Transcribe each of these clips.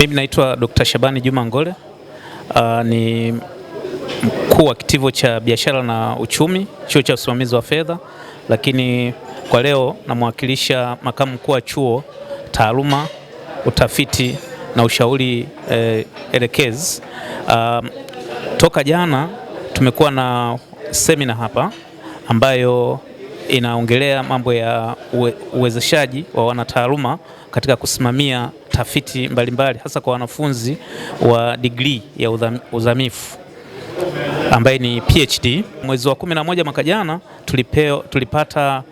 Mimi naitwa Dr. Shabani Juma Ngole. Ni mkuu wa kitivo cha biashara na uchumi, chuo cha usimamizi wa fedha, lakini kwa leo namwakilisha makamu mkuu wa chuo, taaluma, utafiti na ushauri elekezi. Toka jana tumekuwa na semina hapa ambayo inaongelea mambo ya uwezeshaji wa wanataaluma katika kusimamia tafiti mbalimbali hasa kwa wanafunzi wa degree ya uzamifu ambaye ni PhD. Mwezi wa 11 mwaka jana tulipata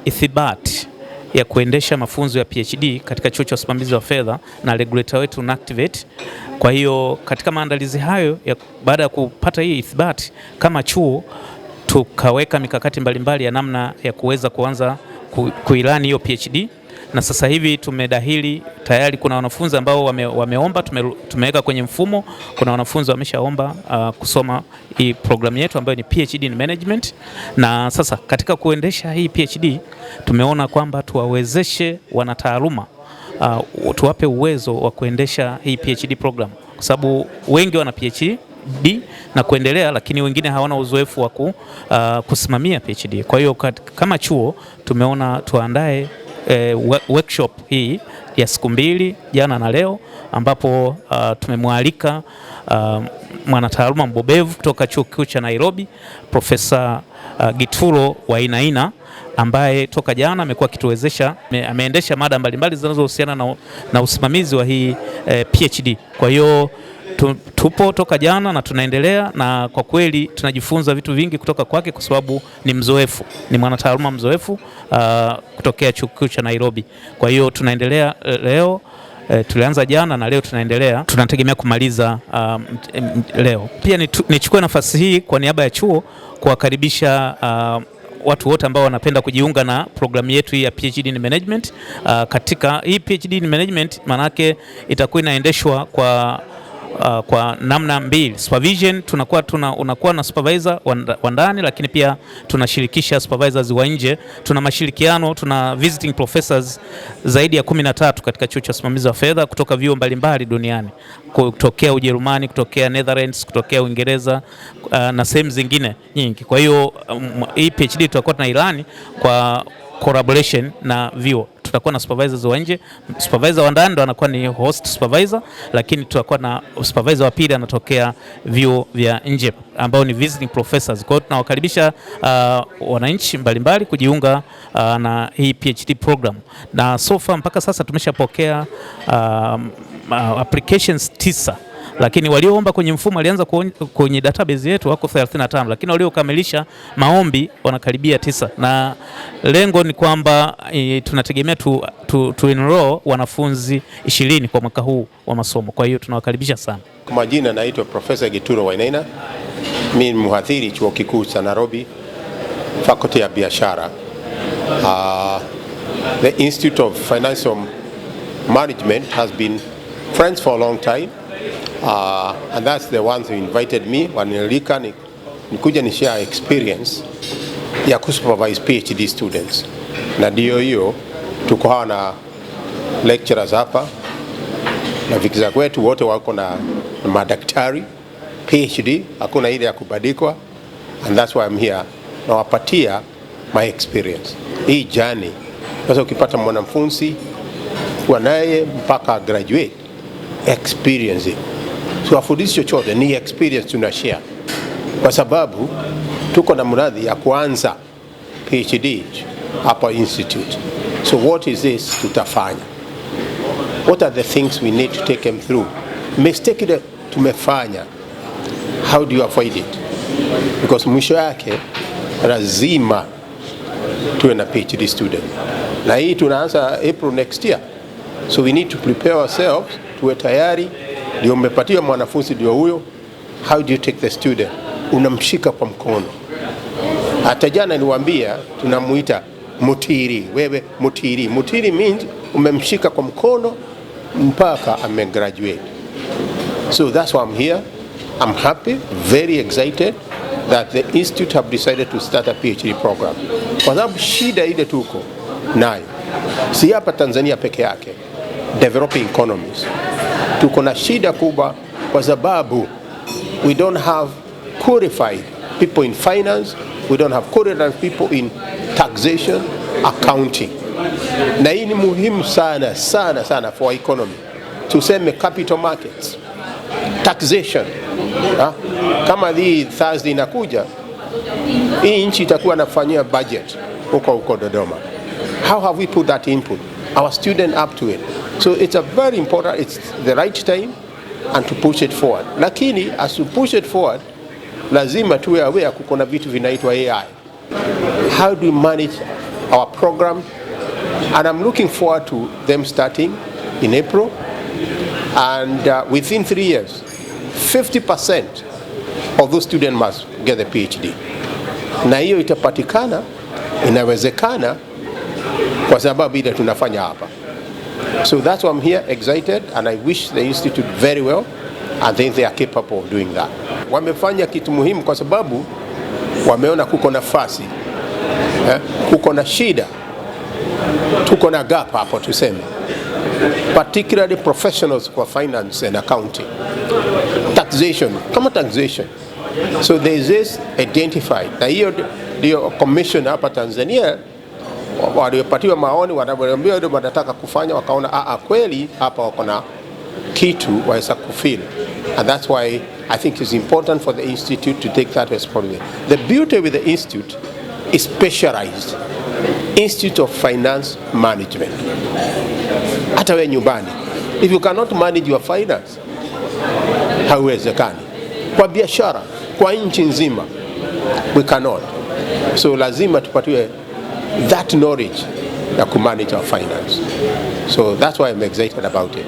ithibati ya kuendesha mafunzo ya PhD katika chuo cha usimamizi wa fedha na regulator wetu NACTVET. Kwa hiyo katika maandalizi hayo baada ya kupata hii ithibati kama chuo tukaweka mikakati mbalimbali ya namna ya kuweza kuanza kuilani hiyo PhD, na sasa hivi tumedahili tayari. Kuna wanafunzi ambao wameomba, tumeweka kwenye mfumo. Kuna wanafunzi wameshaomba kusoma hii programu yetu ambayo ni PhD in Management, na sasa katika kuendesha hii PhD tumeona kwamba tuwawezeshe wanataaluma, tuwape uwezo wa kuendesha hii PhD program, kwa sababu wengi wana PhD na kuendelea, lakini wengine hawana uzoefu wa kusimamia PhD. Kwa hiyo kama chuo tumeona tuandae workshop hii ya siku 2 jana na leo, ambapo tumemwalika mwanataaluma mbobevu kutoka chuo kikuu cha Nairobi, Profesa Gituro Wainaina, ambaye toka jana amekuwa akituwezesha, ameendesha mada mbalimbali zinazohusiana na usimamizi wa hii PhD. Kwa hiyo tupo toka jana na tunaendelea, na kwa kweli tunajifunza vitu vingi kutoka kwake kwa sababu ni mzoefu, ni mwanataaluma mzoefu kutokea chuo kikuu cha Nairobi. Kwa hiyo tunaendelea leo, tulianza jana na leo tunaendelea, tunategemea kumaliza leo. Pia nichukue nafasi hii kwa niaba ya chuo kuwakaribisha watu wote ambao wanapenda kujiunga na programu yetu hii ya PhD in Management. Katika hii PhD in Management manake itakuwa inaendeshwa kwa namna mbili. Supervision, unakuwa na supervisor wa ndani, lakini pia tunashirikisha supervisors wa nje. Tuna mashirikiano, tuna visiting professors zaidi ya 13 katika chuo cha usimamizi wa fedha kutoka vyuo mbalimbali duniani, kutokea Ujerumani, kutokea Netherlands, kutokea Uingereza na sehemu zingine nyingi. Kwa hiyo hii PhD tutakuwa tuna ilani kwa collaboration na vyuo. Tutakuwa na supervisors wa nje, supervisor wa ndani ndo anakuwa ni host supervisor, lakini tutakuwa na supervisor wa pili anatokea vyuo vya nje ambao ni visiting professors. Kwa hiyo tunawakaribisha wananchi mbalimbali kujiunga na hii PhD program, na so far mpaka sasa tumeshapokea applications 9, lakini walioomba kwenye mfumo walianza kwenye database yetu wako 35, lakini waliokamilisha maombi wanakaribia 9, na lengo ni kwamba tunategemea tu enroll wanafunzi 20 kwa mwaka huu wa masomo. Kwa hiyo tunawakaribisha sana. Kwa majina naitwa Profesa Gituro Wainaina. Mimi ni mhadhiri chuo kikuu cha Nairobi, faculty ya biashara. The Institute of Financial Management has been friends for a long time. And that's the ones who invited me wanilika nikuja ni share experience ya kusupervise PhD students, na ndio hiyo tuko hapa na lecturers hapa na vikiza kwetu wote wako na madaktari PhD, hakuna ile ya kubadikwa, and that's why I'm here na wapatia my experience hii journey. Sasa ukipata mwanafunzi kuwa naye mpaka graduate experience so afudishi chochote ni experience tunashare, kwa sababu tuko na mradi ya kuanza PhD hapa institute. So what is this tutafanya? What are the things we need to take them through? Mistake ile tumefanya, how do you avoid it? Because mwisho yake lazima tuwe na PhD student, na hii tunaanza April next year, so we need to prepare ourselves, tuwe tayari. Ndio umepatiwa mwanafunzi ndio huyo. How do you take the student? Unamshika kwa mkono. Hata jana niwaambia tunamuita mutiri. Wewe mutiri. Mutiri means umemshika kwa mkono mpaka amegraduate. So that's why I'm here. I'm happy, very excited that the institute have decided to start a PhD program. Kwa sababu shida ile tuko nayo si hapa Tanzania peke yake, developing economies. tuko na shida kubwa kwa sababu we don't have qualified people in finance, we don't have qualified people in taxation, accounting. Na hii ni muhimu sana sana sana for economy. Tuseme capital markets, taxation. Kama hii Thursday inakuja, hii nchi itakuwa nafanyia budget huko Dodoma. How have we put that input? Our student up to it. So it's a very important, it's the right time and to push it forward. Lakini as you push it forward, lazima tuwe aware kuna vitu vinaitwa AI. How do we manage our program? And I'm looking forward to them starting in April. And within 3 years, 50% of those students must get a PhD. Na hiyo itapatikana, inawezekana kwa sababu ile tunafanya hapa. So that's why I'm here, excited, and I wish the institute very well. I think they are capable of doing that. Wamefanya kitu muhimu kwa sababu wameona kuko nafasi, kuko na shida, tuko na gap hapo tuseme, particularly professionals for finance and accounting, taxation, kama taxation. So there is this identified. Na hiyo ndio commission hapa Tanzania waliopatiwa maoni, wanaambia ndio wanataka kufanya, wakaona kweli hapa wako na kitu waweza kufeel. And that's why I think it's important for the institute to take that responsibility. The beauty with the institute is specialized. Institute of Finance Management. Hata wewe nyumbani, if you cannot manage your finance, hauwezekani. Kwa biashara, kwa nchi nzima, we cannot. So lazima tupatiwe that knowledge to manage our finance. So that's why I'm excited about it.